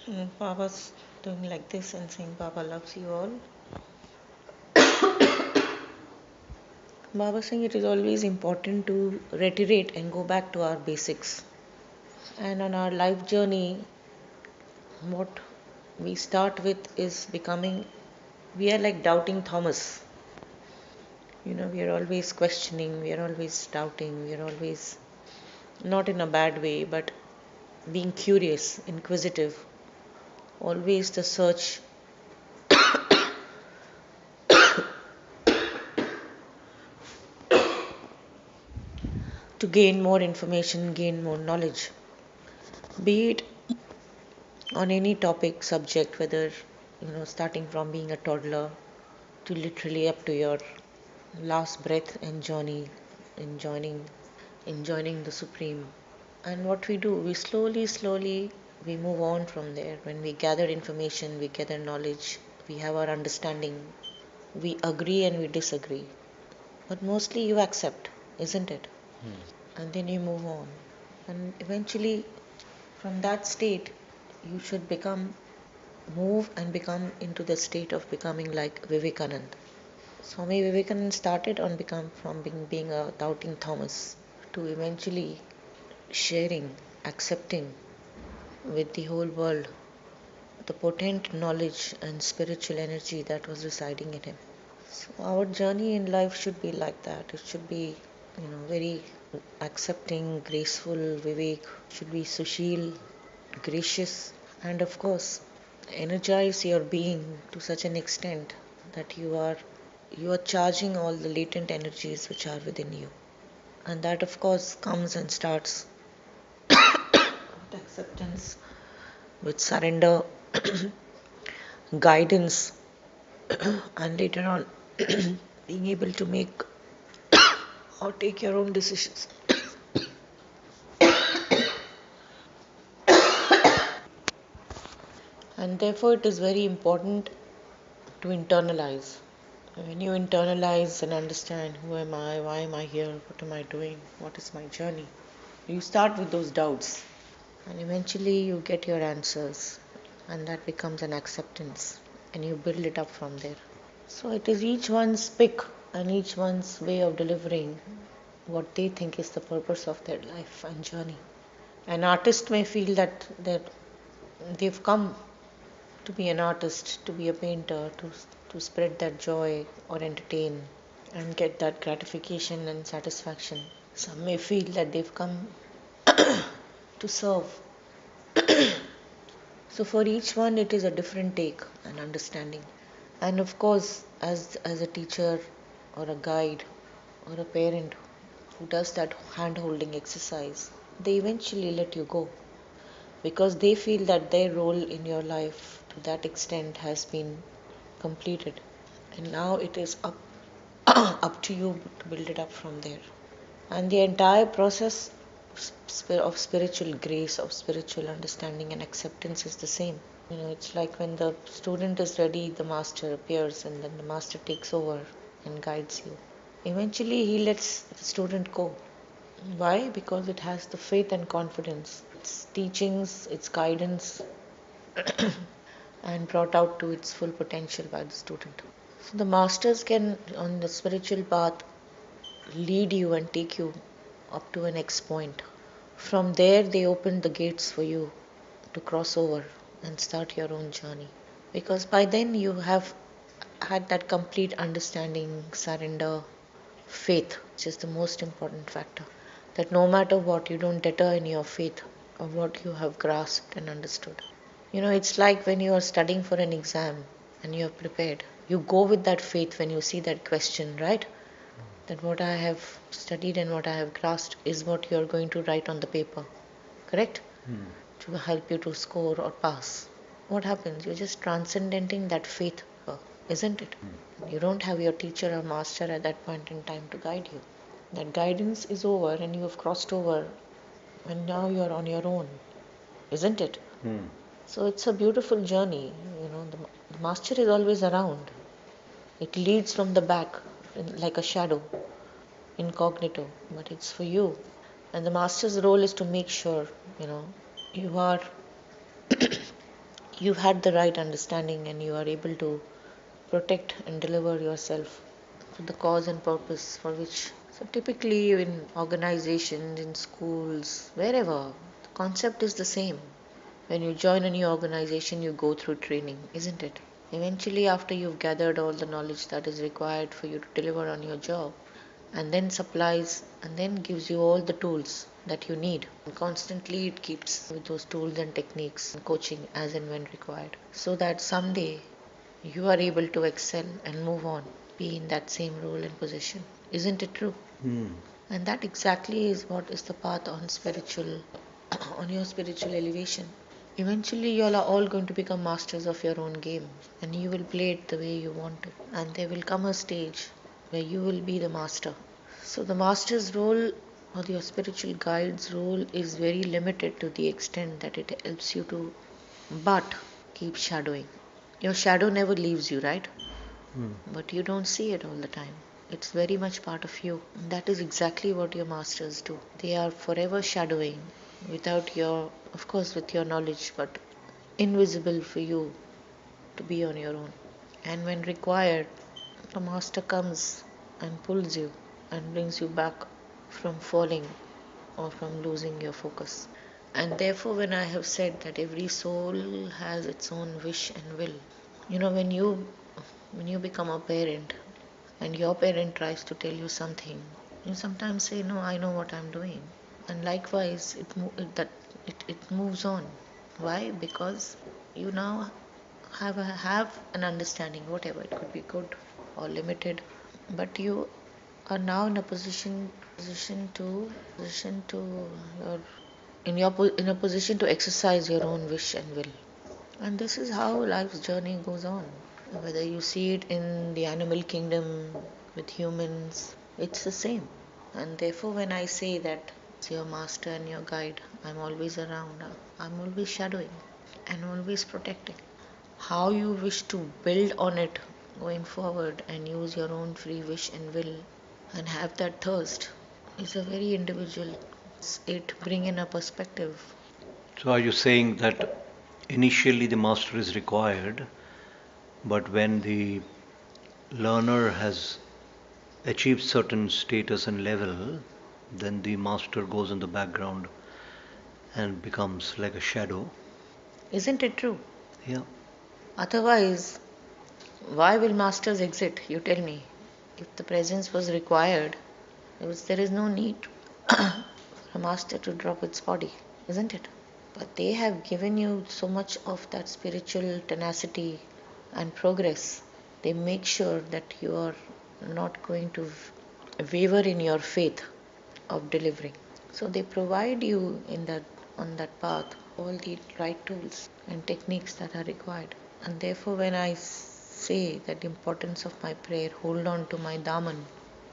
Baba's doing like this and saying Baba loves you all. Baba saying it is always important to reiterate and go back to our basics. And on our life journey, what we start with is becoming, we are like doubting Thomas. We are always questioning, we are always doubting, we are always, not in a bad way, but being curious, inquisitive, always the search to gain more information, gain more knowledge, be it on any topic, subject, whether starting from being a toddler to literally up to your last breath and journey enjoying the supreme. And what we do, we slowly we move on from there. When we gather information, we gather knowledge, we have our understanding, we agree and we disagree, but mostly you accept, isn't it? And then you move on, and eventually from that state you should move and become into the state of becoming like Vivekanand. Swami Vivekananda started on become from being a doubting Thomas to eventually sharing, accepting with the whole world the potent knowledge and spiritual energy that was residing in him. So our journey in life should be like that. It should be, very accepting, graceful. Vivek should be Sushil, gracious, and of course, energize your being to such an extent that you are charging all the latent energies which are within you. And that of course comes and starts with acceptance, with surrender, guidance, and later on being able to make or take your own decisions. And therefore it is very important to internalize. When you internalize and understand, who am I, why am I here, what am I doing, what is my journey, you start with those doubts and eventually you get your answers, and that becomes an acceptance and you build it up from there. So it is each one's pick and each one's way of delivering what they think is the purpose of their life and journey. An artist may feel that they've come to be an artist, to be a painter, to spread that joy or entertain and get that gratification and satisfaction. Some may feel that they've come to serve. So for each one it is a different take and understanding. And of course, as a teacher or a guide or a parent who does that hand holding exercise, they eventually let you go because they feel that their role in your life to that extent has been completed. And now it is up up to you to build it up from there. And the entire process of spiritual grace, of spiritual understanding and acceptance is the same. It's like when the student is ready, the master appears and then the master takes over and guides you. Eventually, he lets the student go. Why? Because it has the faith and confidence. Its teachings, its guidance, and brought out to its full potential by the student. So the masters can, on the spiritual path, lead you and take you up to a next point. From there, they open the gates for you to cross over and start your own journey. Because by then you have had that complete understanding, surrender, faith, which is the most important factor. That no matter what, you don't deter in your faith of what you have grasped and understood. It's like when you are studying for an exam and you are prepared. You go with that faith when you see that question, right? That what I have studied and what I have grasped is what you are going to write on the paper. Correct? To help you to score or pass. What happens? You're just transcendenting that faith, isn't it? You don't have your teacher or master at that point in time to guide you. That guidance is over and you have crossed over and now you're on your own, isn't it? So it's a beautiful journey. The master is always around. It leads from the back like a shadow, incognito, but it's for you. And the master's role is to make sure, you are you've had the right understanding and you are able to protect and deliver yourself to the cause and purpose for which. So typically in organizations, in schools, wherever, the concept is the same. When you join a new organization, you go through training, isn't it? Eventually, after you've gathered all the knowledge that is required for you to deliver on your job, and then supplies and then gives you all the tools that you need. And constantly it keeps with those tools and techniques and coaching as and when required. So that someday you are able to excel and move on, be in that same role and position. Isn't it true? And that exactly is what is the path on spiritual on your spiritual elevation. Eventually you all are all going to become masters of your own game and you will play it the way you want to. And there will come a stage where you will be the master. So the master's role or your spiritual guide's role is very limited to the extent that it helps you to but keep shadowing. Your shadow never leaves you, right? But you don't see it all the time. It's very much part of you. And that is exactly what your masters do. They are forever shadowing without your, of course, with your knowledge, but invisible for you to be on your own. And when required, the master comes and pulls you and brings you back from falling or from losing your focus. And therefore, when I have said that every soul has its own wish and will, when you become a parent and your parent tries to tell you something, you sometimes say, "No, I know what I'm doing," and likewise, it moves on. Why? Because you now have an understanding, whatever it could be, good or limited, but you are now in a position to your in a position to exercise your own wish and will. And this is how life's journey goes on. Whether you see it in the animal kingdom with humans, it's the same. And therefore, when I say that it's your master and your guide, I'm always around, I'm always shadowing and always protecting. How you wish to build on it going forward and use your own free wish and will and have that thirst is a very individual. It bring in a perspective. So, are you saying that initially the master is required, but when the learner has achieved certain status and level, then the master goes in the background and becomes like a shadow? Isn't it true? Yeah. Otherwise, why will masters exit? You tell me. If the presence was required, there is no need for a master to drop its body, isn't it? But they have given you so much of that spiritual tenacity and progress. They make sure that you are not going to waver in your faith of delivering. So they provide you in that on that path all the right tools and techniques that are required. And therefore, when I say that the importance of my prayer, hold on to my daman,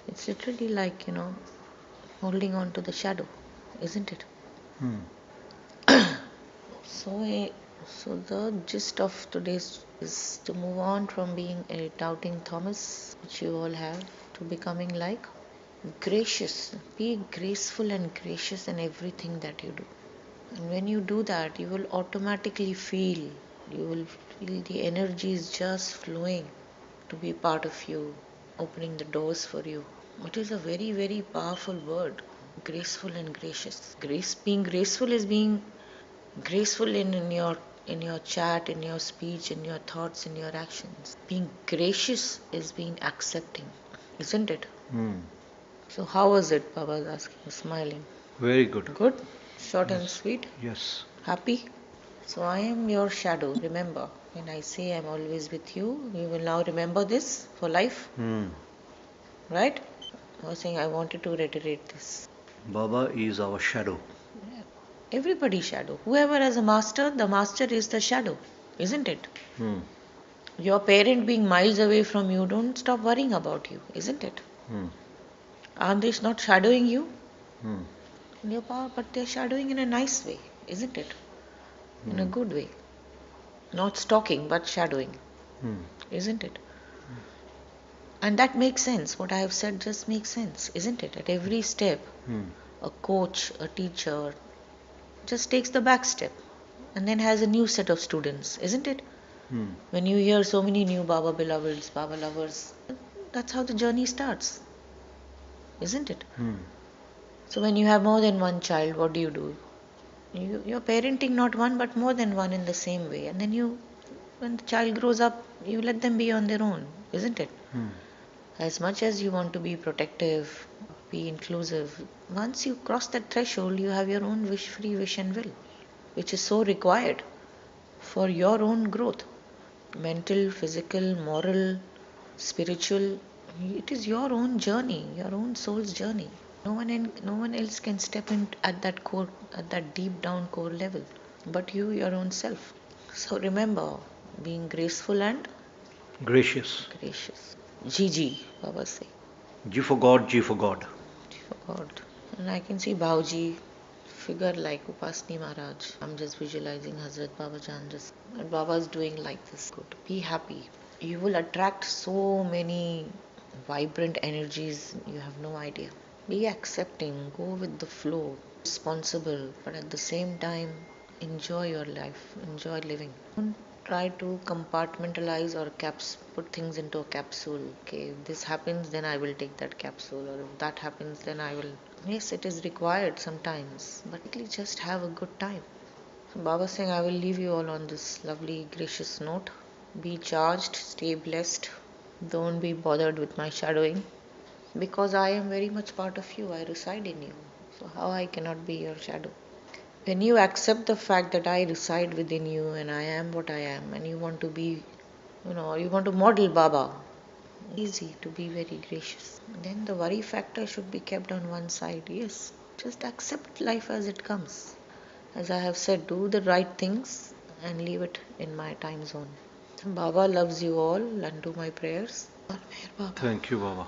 it's literally like, holding on to the shadow, isn't it? Hmm. So, so the gist of today's is to move on from being a doubting Thomas, which you all have, to becoming like gracious. Be graceful and gracious in everything that you do. And when you do that, you will feel the energy is just flowing to be part of you, opening the doors for you. It is a very, very powerful word, graceful and gracious. Being graceful is being graceful in your chat, in your speech, in your thoughts, in your actions. Being gracious is being accepting, isn't it? Hmm. So how was it? Baba was asking, smiling. Very good. Good? Short and Yes. sweet? Yes. Happy? So I am your shadow. Remember, when I say I'm always with you, you will now remember this for life, Hmm. right? I was saying I wanted to reiterate this. Baba is our shadow. Everybody shadow. Whoever has a master, the master is the shadow, isn't it? Hmm. Your parent being miles away from you, don't stop worrying about you, isn't it? Hmm. Aren't they not shadowing you? Hmm. In your power, but they're shadowing in a nice way, isn't it? In a Hmm. good way. Not stalking, but shadowing, Hmm. isn't it? And that makes sense. What I have said just makes sense, isn't it? At every step, Hmm. a coach, a teacher just takes the back step and then has a new set of students, isn't it? When you hear so many new Baba beloveds, Baba lovers, that's how the journey starts, isn't it? So when you have more than one child, what do? You're parenting not one but more than one in the same way, and then when the child grows up, you let them be on their own, isn't it? As much as you want to be protective, be inclusive, once you cross that threshold, you have your own free wish and will, which is so required for your own growth, mental, physical, moral, spiritual. It is your own journey, your own soul's journey. No one else can step in at that deep down core level, but you, your own self. So remember, being graceful and Gracious. gracious. Gigi, Baba say. G for God, G for God. G for God. And I can see Bauji figure like Upasni Maharaj. I'm just visualizing Hazrat Baba Jan just. And Baba's doing like this. Good. Be happy. You will attract so many vibrant energies, you have no idea. Be accepting, go with the flow, responsible, but at the same time, enjoy your life, enjoy living. Don't try to compartmentalize or put things into a capsule. Okay, if this happens, then I will take that capsule, or if that happens, then I will. Yes, it is required sometimes, but just have a good time. So Baba saying, I will leave you all on this lovely, gracious note. Be charged, stay blessed. Don't be bothered with my shadowing, because I am very much part of you. I reside in you. So how I cannot be your shadow? When you accept the fact that I reside within you and I am what I am, and you want to be, you want to model Baba, easy to be very gracious. Then the worry factor should be kept on one side. Yes, just accept life as it comes. As I have said, do the right things and leave it in my time zone. Baba loves you all and do my prayers. Thank you, Baba.